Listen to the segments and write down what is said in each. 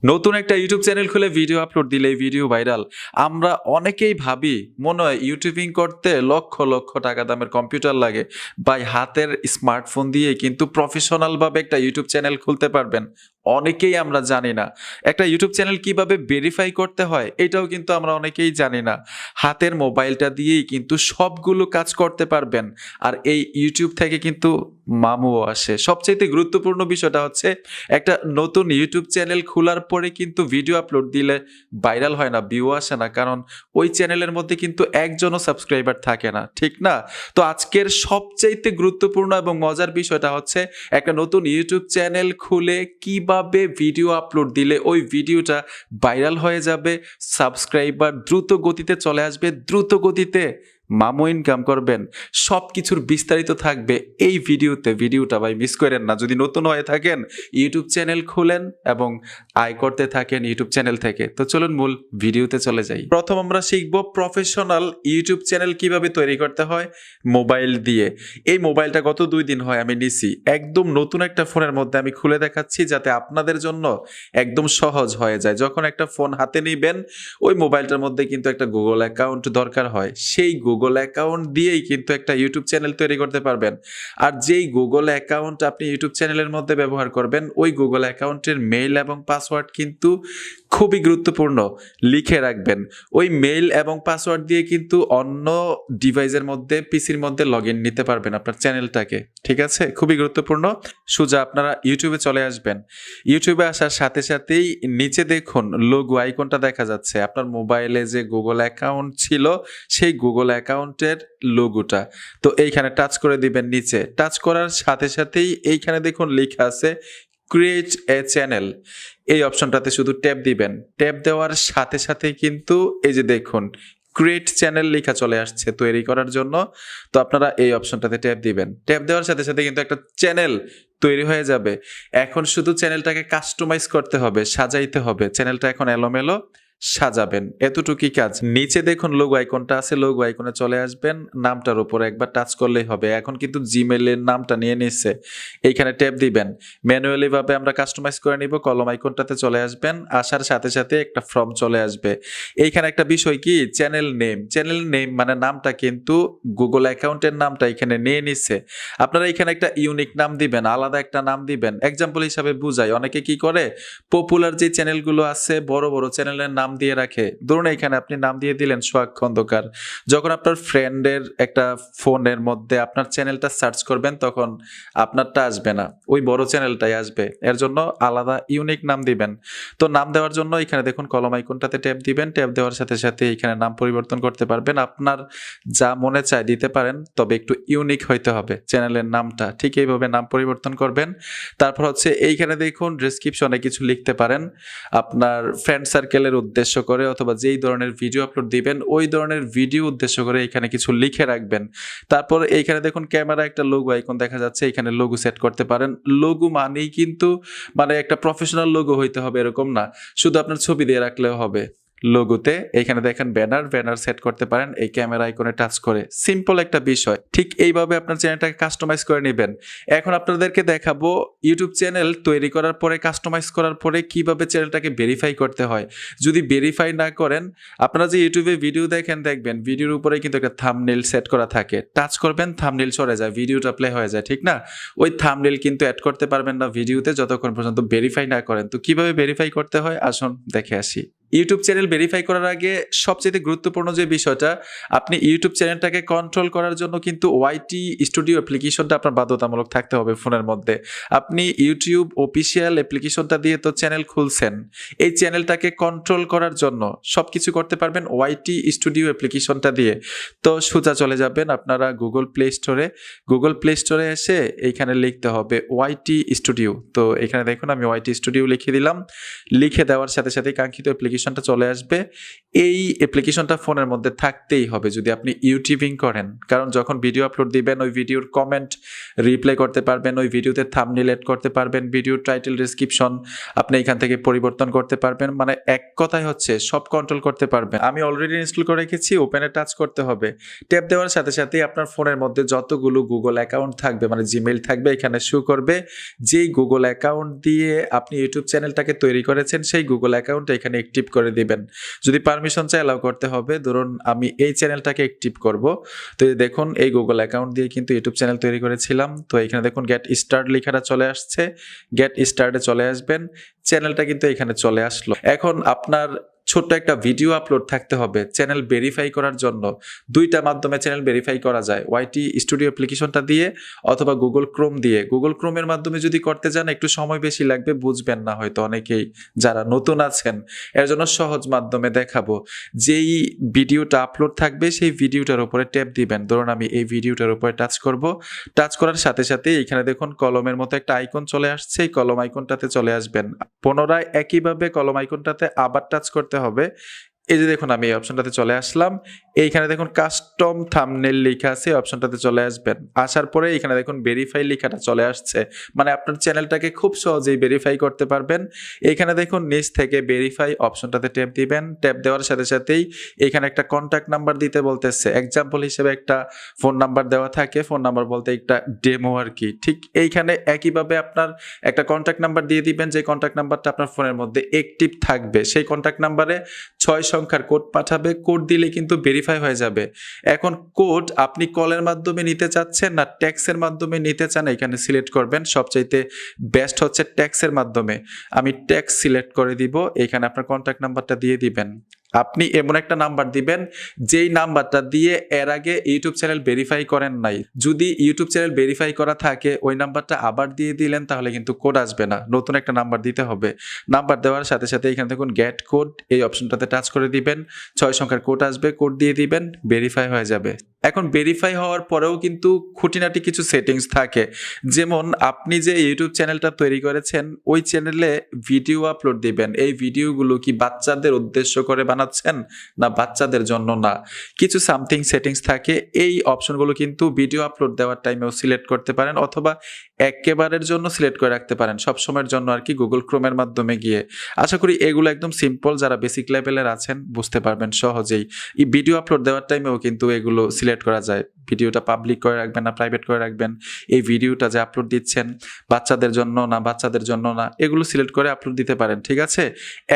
নতুন একটা YouTube channel খুলে ভিডিও আপলোড দিলেই ভিডিও ভাইরাল। আমরা অনেকেই ভাবি মনে হয় ইউটিউবিং করতে লক্ষ লক্ষ টাকা দামের কম্পিউটার লাগে। ভাই হাতের স্মার্টফোন দিয়ে কিন্তু প্রফেশনাল ভাবে একটা ইউটিউব চ্যানেল খুলতে পারবেন। অনেকেই আমরা জানি না একটা ইউটিউব চ্যানেল কিভাবে ভেরিফাই করতে হয়, এটাও কিন্তু আমরা অনেকেই জানি না। হাতের মোবাইলটা দিয়েই কিন্তু সবগুলো কাজ করতে পারবেন। আর এই ইউটিউব থেকে কিন্তু মামুও আসে। সবচাইতে গুরুত্বপূর্ণ বিষয়টা হচ্ছে একটা নতুন ইউটিউব চ্যানেল খোলার পরে কিন্তু ভিডিও আপলোড দিলে ভাইরাল হয় না, ভিউ আসে না, কারণ ওই চ্যানেলের মধ্যে কিন্তু একজনও সাবস্ক্রাইবার থাকে না, ঠিক না? তো আজকের সবচাইতে গুরুত্বপূর্ণ এবং মজার বিষয়টা হচ্ছে একটা নতুন ইউটিউব চ্যানেল খুলে কিভাবে ভিডিও আপলোড দিলে ওই ভিডিওটা ভাইরাল হয়ে যাবে, সাবস্ক্রাইবার দ্রুত গতিতে চলে আসবে, দ্রুত গতিতে মামু ইনকাম করবেন। সবকিছুর বিস্তারিত থাকবে এই ভিডিওতে। ভিডিওটা ভাই মিস করেন না। যদি নতুন হয়ে থাকেন ইউটিউব চ্যানেল খুলেন এবং আয় করতে থাকেন ইউটিউব চ্যানেল থেকে। তো চলুন মূল ভিডিওতে চলে যাই। প্রথম আমরা শিখব প্রফেশনাল ইউটিউব চ্যানেল কিভাবে তৈরি করতে হয় মোবাইল দিয়ে। এই মোবাইলটা গত 2 দিন হয় আমি নিছি, একদম নতুন একটা ফোনের মধ্যে আমি খুলে দেখাচ্ছি যাতে আপনাদের জন্য একদম সহজ হয়ে যায়। যখন একটা ফোন হাতে নিবেন ওই মোবাইলটার মধ্যে কিন্তু একটা গুগল অ্যাকাউন্ট দরকার হয়। সেই গুগল অ্যাকাউন্ট দিয়েই কিন্তু একটা ইউটিউব চ্যানেল তৈরি করতে পারবেন। আর যেই গুগল অ্যাকাউন্ট আপনি ইউটিউব চ্যানেলের মধ্যে ব্যবহার করবেন ওই গুগল অ্যাকাউন্টের মেইল এবং পাসওয়ার্ড কিন্তু খুবই গুরুত্বপূর্ণ, লিখে রাখবেন। ওই মেইল এবং পাসওয়ার্ড দিয়ে কিন্তু অন্য ডিভাইসের মধ্যে পিসির মধ্যে লগ ইন নিতে পারবেন আপনার চ্যানেলটাকে, ঠিক আছে? খুবই গুরুত্বপূর্ণ। সোজা আপনারা ইউটিউবে চলে আসবেন। ইউটিউবে আসার সাথে সাথেই নিচে দেখুন লোগো আইকনটা দেখা যাচ্ছে। আপনার মোবাইলে যে গুগল অ্যাকাউন্ট ছিল সেই গুগল অ্যাকাউন্টের লোগোটা। তো এইখানে টাচ করে দিবেন নিচে। টাচ করার সাথে সাথেই এইখানে দেখুন লেখা আছে ক্রিয়েট এ চ্যানেল। এই অপশনটাতে শুধু ট্যাপ দিবেন। ট্যাপ দেওয়ার সাথে সাথেই কিন্তু এই যে দেখুন ক্রিয়েট চ্যানেল লেখা চলে আসছে তৈরি করার জন্য। তো আপনারা এই অপশনটাতে ট্যাপ দিবেন। ট্যাপ দেওয়ার সাথে সাথে কিন্তু একটা চ্যানেল তৈরি হয়ে যাবে। এখন শুধু চ্যানেলটাকে কাস্টমাইজ করতে হবে, সাজাইতে হবে। চ্যানেলটা এখন এলোমেলো সাজাবেন, এতটুকুই কাজ। নিচে দেখুন লোগো আইকনটা আছে, লোগো আইকনে চলে আসবেন, নামটার উপরে একবার টাচ করলেই হবে। এখন কিন্তু জিমেইলের নামটা নিয়ে নিচ্ছে, এইখানে ট্যাপ দিবেন। ম্যানুয়ালি ভাবে আমরা কাস্টমাইজ করে নিব। কলম আইকনটাতে চলে আসবেন, আসার সাথে সাথে একটা ফর্ম চলে আসবে। এইখানে একটা বিষয় কি, চ্যানেল নেম। চ্যানেল নেম মানে নামটা কিন্তু গুগল অ্যাকাউন্টের নামটা এখানে নিয়ে নিচ্ছে। আপনারা এখানে একটা ইউনিক নাম দিবেন, আলাদা একটা নাম দিবেন। এক্সাম্পল হিসাবে বুঝাই, অনেকে কি করে পপুলার যে চ্যানেলগুলো আছে বড় বড় চ্যানেলের নাম দিয়ে রাখে। ধরুন এখানে আপনি নাম দিয়ে দিলেন সোহাগ খন্দকার। যখন আপনার ফ্রেন্ডের একটা ফোনের মধ্যে আপনার চ্যানেলটা সার্চ করবেন তখন আপনারটা আসবে না, ওই বড় চ্যানেলটাই আসবে। এর জন্য আলাদা ইউনিক নাম দিবেন। তো নাম দেওয়ার জন্য এখানে দেখুন কলম আইকনটাতে ট্যাপ দিবেন। ট্যাপ দেওয়ার সাথে সাথে এখানে নাম পরিবর্তন করতে পারবেন। আপনার যা মনে চায় দিতে পারেন, তবে একটু ইউনিক হইতে হবে চ্যানেলের নামটা। ঠিক এইভাবে নাম পরিবর্তন করবেন। তারপর হচ্ছে এইখানে দেখুন ডেসক্রিপশনে কিছু লিখতে পারেন আপনার ফ্রেন্ড সার্কেলের উদ্দেশ্য করে, অথবা যেই ধরনের ভিডিও আপলোড দিবেন ওই ধরনের ভিডিও উদ্দেশ্য করে এখানে কিছু লিখে রাখবেন। তারপর এইখানে দেখুন ক্যামেরা একটা লোগো আইকন দেখা যাচ্ছে, এখানে লোগো সেট করতে পারেন। লোগো মানেই কিন্তু মানে একটা প্রফেশনাল লোগো হইতে হবে এরকম না, শুধু আপনার ছবি দিয়ে রাখলেও হবে। লোগোতে এখানে দেখেন ব্যানার সেট করতে পারেন এই ক্যামেরা আইকনে টাচ করে। সিম্পল একটা বিষয়। ঠিক এইভাবে আপনার চ্যানেলটাকে কাস্টমাইজ করে নেবেন। এখন আপনাদেরকে দেখাবো ইউটিউব চ্যানেল তৈরি করার পরে, কাস্টমাইজ করার পরে কিভাবে চ্যানেলটাকে ভেরিফাই করতে হয়। যদি ভেরিফাই না করেন, আপনারা যে ইউটিউবে ভিডিও দেখেন দেখবেন ভিডিওর উপরে কিন্তু একটা থাম্বনেইল সেট করা থাকে। টাচ করবেন, থাম্বনেইল সরে যায়, ভিডিওটা প্লে হয়ে যায়, ঠিক না? ওই থাম্বনেইল কিন্তু অ্যাড করতে পারবেন না ভিডিওতে যতক্ষণ পর্যন্ত ভেরিফাই না করেন। তো কিভাবে ভেরিফাই করতে হয় আসুন দেখে আসি। ইউটিউব চ্যানেল ভেরিফাই করার আগে সবচেয়ে গুরুত্বপূর্ণ যে বিষয়টা, আপনি ইউটিউব চ্যানেলটাকে কন্ট্রোল করার জন্য কিন্তু ওয়াইটি স্টুডিও অ্যাপ্লিকেশনটা আপনার বাধ্যতামূলক থাকতে হবে ফোনের মধ্যে। আপনি ইউটিউব অফিসিয়াল অ্যাপ্লিকেশনটা দিয়ে তো চ্যানেল খুলছেন, এই চ্যানেলটাকে কন্ট্রোল করার জন্য সবকিছু করতে পারবেন ওয়াইটি স্টুডিও অ্যাপ্লিকেশনটা দিয়ে। তো সোজা চলে যাবেন আপনারা গুগল প্লে স্টোরে। গুগল প্লে স্টোরে এসে এইখানে লিখতে হবে ওয়াইটি স্টুডিও। তো এখানে দেখুন আমি ওয়াইটি স্টুডিও লিখে দিলাম। লিখে দেওয়ার সাথে সাথে কাঙ্ক্ষিত অ্যাপ্লিকেশন অ্যাপ্লিকেশনটা চলে আসবে। এই অ্যাপ্লিকেশনটা ফোনের মধ্যে থাকতেই হবে যদি আপনি ইউটিউবিং করেন, কারণ যখন ভিডিও আপলোড দিবেন ওই ভিডিওর কমেন্ট রিপ্লাই করতে পারবেন, ওই ভিডিওতে থাম্বনেল এড করতে পারবেন, ভিডিওর টাইটেল ডেসক্রিপশন আপনি এখান থেকে পরিবর্তন করতে পারবেন, মানে এক কথায় হচ্ছে সব কন্ট্রোল করতে পারবেন। আমি অলরেডি ইনস্টল করে রেখেছি, ওপেনে টাচ করতে হবে। ট্যাপ দেওয়ার সাথে সাথেই আপনার ফোনের মধ্যে যতগুলো গুগল অ্যাকাউন্ট থাকবে, মানে জিমেইল থাকবে, এখানে শো করবে। যেই গুগল অ্যাকাউন্ট দিয়ে আপনি ইউটিউব চ্যানেলটাকে তৈরি করেছেন সেই গুগল অ্যাকাউন্টটা এখানে অ্যাক্টিভ করে দিবেন। যদি পারমিশন চাই অ্যালাউ করতে হবে। ধরুন আমি এই চ্যানেলটাকে অ্যাক্টিভ করব, তো দেখুন এই গুগল অ্যাকাউন্ট দিয়ে কিন্তু ইউটিউব চ্যানেল তৈরি করেছিলাম। তো এখানে দেখুন গেট স্টার্ট লেখাটা চলে আসছে, গেট স্টার্টে চলে আসবেন, চ্যানেলটা কিন্তু এখানে চলে আসলো। এখন আপনার ছোট্ট একটা ভিডিও আপলোড থাকতে হবে চ্যানেল ভেরিফাই করার জন্য। দুইটা মাধ্যমে চ্যানেল ভেরিফাই করা যায়, ওয়াইটি স্টুডিও অ্যাপ্লিকেশনটা দিয়ে অথবা গুগল ক্রোম দিয়ে। গুগল ক্রোমের মাধ্যমে যদি করতে যান একটু সময় বেশি লাগবে, বুঝবেন না হয়তো অনেকেই যারা নতুন আছেন, এর জন্য সহজ মাধ্যমে দেখাবো। যেই ভিডিওটা আপলোড থাকবে সেই ভিডিওটার উপরে ট্যাপ দিবেন। ধরুন আমি এই ভিডিওটার উপরে টাচ করব, টাচ করার সাথে সাথে এখানে দেখুন কলমের মতো একটা আইকন চলে আসছে, এই কলম আইকনটাতে চলে আসবেন। পুনরায় একইভাবে কলম আইকনটাতে আবার টাচ করতে হবে। এই যে দেখুন আমি এই অপশনটাতে চলে আসলাম, এইখানে দেখুন কাস্টম থাম্বনেল লেখা আছে, অপশনটাতে চলে আসবেন। আসার পরে এখানে দেখুন ভেরিফাই লেখাটা চলে আসছে, মানে আপনার চ্যানেলটাকে খুব সহজেই ভেরিফাই করতে পারবেন। এখানে দেখুন নিচ থেকে ভেরিফাই অপশনটাতে ট্যাপ দিবেন। ট্যাপ দেওয়ার সাথে সাথেই এখানে একটা কন্ট্যাক্ট নাম্বার দিতে বলতেছে, এক্সাম্পল হিসেবে একটা ফোন নাম্বার দেওয়া থাকে, ফোন নাম্বার বলতে একটা ডেমো আর কি। ঠিক এইখানে একইভাবে আপনার একটা কন্ট্যাক্ট নাম্বার দিয়ে দিবেন, যে কন্ট্যাক্ট নাম্বারটা আপনার ফোনের মধ্যে অ্যাক্টিভ থাকবে। সেই কন্ট্যাক্ট নাম্বারে 6 সংখ্যার কোড পাঠাবে, কোড দিলে কিন্তু ভেরিফাই হয়ে যাবে। এখন কোড আপনি কলের মাধ্যমে নিতে চাচ্ছেন না ট্যাক্সের মাধ্যমে নিতে চান, এখানে সিলেক্ট করবেন। সবচাইতে বেস্ট হচ্ছে ট্যাক্সের মাধ্যমে, আমি ট্যাক্স সিলেক্ট করে দিব। এখানে আপনার কন্ট্যাক্ট নাম্বারটা দিয়ে দিবেন। আপনি এমন একটা নাম্বার দিবেন যেই নাম্বারটা দিয়ে এর আগে ইউটিউব চ্যানেল ভেরিফাই করেন নাই। যদি ইউটিউব চ্যানেল ভেরিফাই করা থাকে ওই নাম্বারটা আবার দিয়ে দিলেন তাহলে কিন্তু কোড আসবে না, নতুন একটা নাম্বার দিতে হবে। নাম্বার দেওয়ার সাথে সাথে এখানে দেখুন গেট কোড, এই অপশনটাতে টাচ করে দিবেন, 6 সংখ্যার কোড আসবে, কোড দিয়ে দিবেন, ভেরিফাই হয়ে যাবে। এখন ভেরিফাই হওয়ার পরেও কিন্তু খুঁটিনাটি কিছু সেটিংস থাকে, যেমন আপনি যে ইউটিউব চ্যানেলটা তৈরি করেছেন ওই চ্যানেলে ভিডিও আপলোড দিবেন, এই ভিডিওগুলো কি বাচ্চাদের উদ্দেশ্য করে বানাচ্ছেন না বাচ্চাদের জন্য না, কিছু সামথিং সেটিংস থাকে। এই অপশনগুলো কিন্তু ভিডিও আপলোড দেওয়ার টাইমেও সিলেক্ট করতে পারেন অথবা একেবারের জন্য সিলেক্ট করে রাখতে পারেন, সব সময়ের জন্য আর কি, গুগল ক্রোমের মাধ্যমে গিয়ে। আশা করি এগুলো একদম সিম্পল, যারা বেসিক লেভেলের আছেন বুঝতে পারবেন সহজেই। এই ভিডিও আপলোড দেওয়ার টাইমেও কিন্তু এগুলো সিলেক্ট করা যায়, ভিডিওটা পাবলিক করে রাখবেন না প্রাইভেট করে রাখবেন, এই ভিডিওটা যে আপলোড দিচ্ছেন বাচ্চাদের জন্য না বাচ্চাদের জন্য না, এগুলো সিলেক্ট করে আপলোড দিতে পারেন। ঠিক আছে,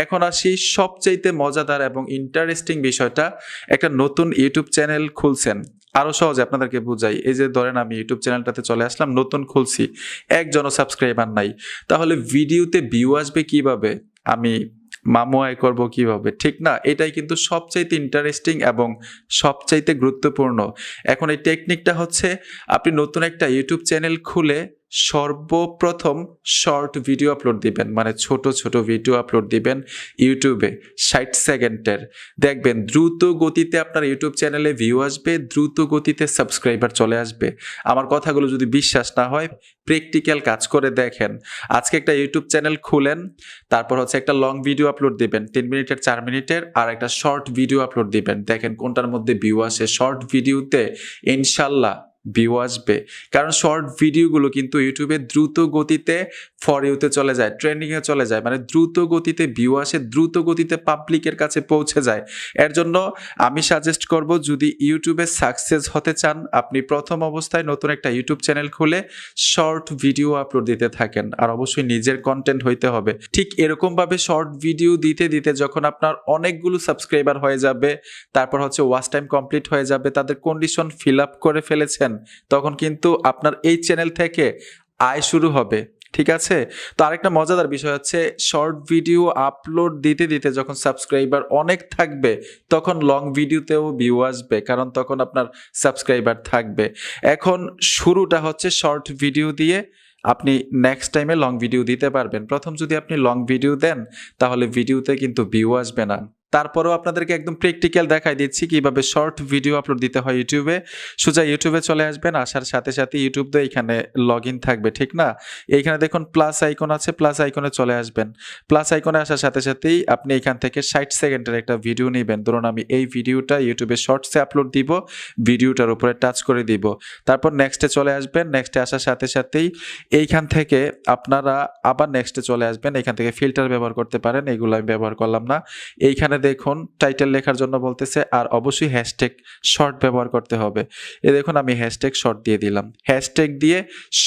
এখন আসি সবচাইতে মজাদার এবং ইন্টারেস্টিং বিষয়টা, একটা নতুন ইউটিউব চ্যানেল খুলছেন, আরো সহজে আপনাদেরকে বুঝাই। এই যে ধরেন আমি ইউটিউব চ্যানেলটাতে চলে আসলাম, নতুন খুলছি, একজনও সাবস্ক্রাইবার নাই, তাহলে ভিডিওতে ভিউ আসবে কিভাবে, আমি মামু আয় করবো কিভাবে, ঠিক না? এটাই কিন্তু সবচাইতে ইন্টারেস্টিং এবং সবচাইতে গুরুত্বপূর্ণ। এখন এই টেকনিকটা হচ্ছে, আপনি নতুন একটা ইউটিউব চ্যানেল খুলে সর্বপ্রথম শর্ট ভিডিও আপলোড দিবেন, মানে ছোট ছোট ভিডিও আপলোড দিবেন ইউটিউবে 60 সেকেন্ডের। দেখবেন দ্রুত গতিতে আপনার ইউটিউব চ্যানেলে ভিউ আসবে, দ্রুত গতিতে সাবস্ক্রাইবার চলে আসবে। আমার কথাগুলো যদি বিশ্বাস না হয় প্র্যাকটিক্যাল কাজ করে দেখেন। আজকে একটা ইউটিউব চ্যানেল খুলেন, তারপর হচ্ছে একটা লং ভিডিও আপলোড দিবেন 3 মিনিটের 4 মিনিটের, আর একটা শর্ট ভিডিও আপলোড দিবেন, দেখেন কোনটার মধ্যে ভিউ আসে। শর্ট ভিডিওতে ইনশাল্লাহ ভিউ আসবে, কারণ শর্ট ভিডিওগুলো কিন্তু ইউটিউবে দ্রুত গতিতে ফর ইউতে চলে যায়, ট্রেন্ডিংয়ে চলে যায়, মানে দ্রুত গতিতে ভিউ আসে, দ্রুত গতিতে পাবলিকের কাছে পৌঁছে যায়। এর জন্য আমি সাজেস্ট করব, যদি ইউটিউবে সাকসেস হতে চান আপনি প্রথম অবস্থায় নতুন একটা ইউটিউব চ্যানেল খুলে শর্ট ভিডিও আপলোড দিতে থাকেন, আর অবশ্যই নিজের কন্টেন্ট হইতে হবে। ঠিক এরকমভাবে শর্ট ভিডিও দিতে দিতে যখন আপনার অনেকগুলো সাবস্ক্রাইবার হয়ে যাবে, তারপর হচ্ছে ওয়াচ টাইম কমপ্লিট হয়ে যাবে, তাদের কন্ডিশন ফিল আপ করে ফেলেছেন, তখন কিন্তু আপনার এই চ্যানেল থেকে আয় শুরু হবে। ঠিক আছে, তো আরেকটা মজাদার বিষয় হচ্ছে, শর্ট ভিডিও আপলোড দিতে দিতে যখন সাবস্ক্রাইবার অনেক থাকবে তখন লং ভিডিওতেও ভিউ আসবে, কারণ তখন আপনার সাবস্ক্রাইবার থাকবে। এখন শুরুটা হচ্ছে শর্ট ভিডিও দিয়ে, আপনি নেক্সট টাইমে লং ভিডিও দিতে পারবেন। প্রথম যদি আপনি লং ভিডিও দেন তাহলে ভিডিওতে কিন্তু ভিউ আসবে না, তারপরেও আপনাদেরকে একদম প্র্যাকটিক্যাল দেখাই দিচ্ছি কিভাবে শর্ট ভিডিও আপলোড দিতে হয় ইউটিউবে। সোজা ইউটিউবে চলে আসবেন, আসার সাথে সাথে ইউটিউব তো এখানে লগ ইন থাকবে, ঠিক না? এইখানে দেখুন প্লাস আইকন আছে, প্লাস আইকনে চলে আসবেন। প্লাস আইকনে আসার সাথে সাথেই আপনি এখান থেকে 60 সেকেন্ডের একটা ভিডিও নেবেন। ধরুন আমি এই ভিডিওটা ইউটিউবে শর্টসে আপলোড দিব, ভিডিওটার উপরে টাচ করে দিব। তারপর নেক্সটে চলে আসবেন, নেক্সটে আসার সাথে সাথেই এইখান থেকে আপনারা আবার নেক্সটে চলে আসবেন। এখান থেকে ফিল্টার ব্যবহার করতে পারেন, এগুলো আমি ব্যবহার করলাম না। এইখানে দেখুন টাইটেল লেখার জন্য বলতেছে, আর অবশ্যই হ্যাশট্যাগ শর্ট ব্যবহার করতে হবে। দেখুন আমি হ্যাশট্যাগ শর্ট দিয়ে দিলাম। হ্যাশট্যাগ দিয়ে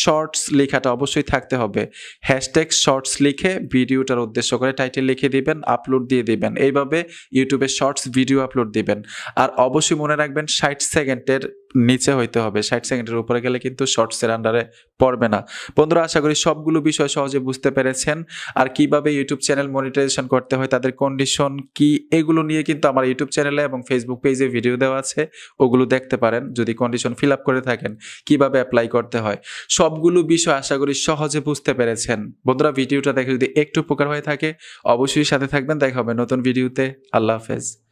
শর্টস লেখাটা অবশ্যই থাকতে হবে। হ্যাশট্যাগ শর্টস লিখে ভিডিওটার উদ্দেশ্য করে টাইটেল লিখে দিবেন, আপলোড দিয়ে দিবেন। এইভাবে ইউটিউবে শর্টস ভিডিও আপলোড দিবেন। আর অবশ্যই মনে রাখবেন 60 সেকেন্ডের নিচে হইতে হবে, 60 সেকেন্ডের উপরে গেলে কিন্তু শর্টসের আন্ডারে পড়বে না। বন্ধুরা, আশা করি সবগুলো বিষয় সহজে বুঝতে পেরেছেন। আর কিভাবে ইউটিউব চ্যানেল মনিটাইজেশন করতে হয়, তাদের কন্ডিশন কি, এগুলো নিয়ে কিন্তু আমার ইউটিউব চ্যানেলে এবং ফেসবুক পেজে ভিডিও দেওয়া আছে, ওগুলো দেখতে পারেন যদি কন্ডিশন ফিল আপ করে থাকেন, কিভাবে অ্যাপ্লাই করতে হয়। সবগুলো বিষয় আশা করি সহজে বুঝতে পেরেছেন। বন্ধুরা, ভিডিওটা দেখে যদি একটু উপকার হয়ে থাকে অবশ্যই সাথে থাকবেন। দেখা হবে নতুন ভিডিওতে। আল্লাহ হাফেজ।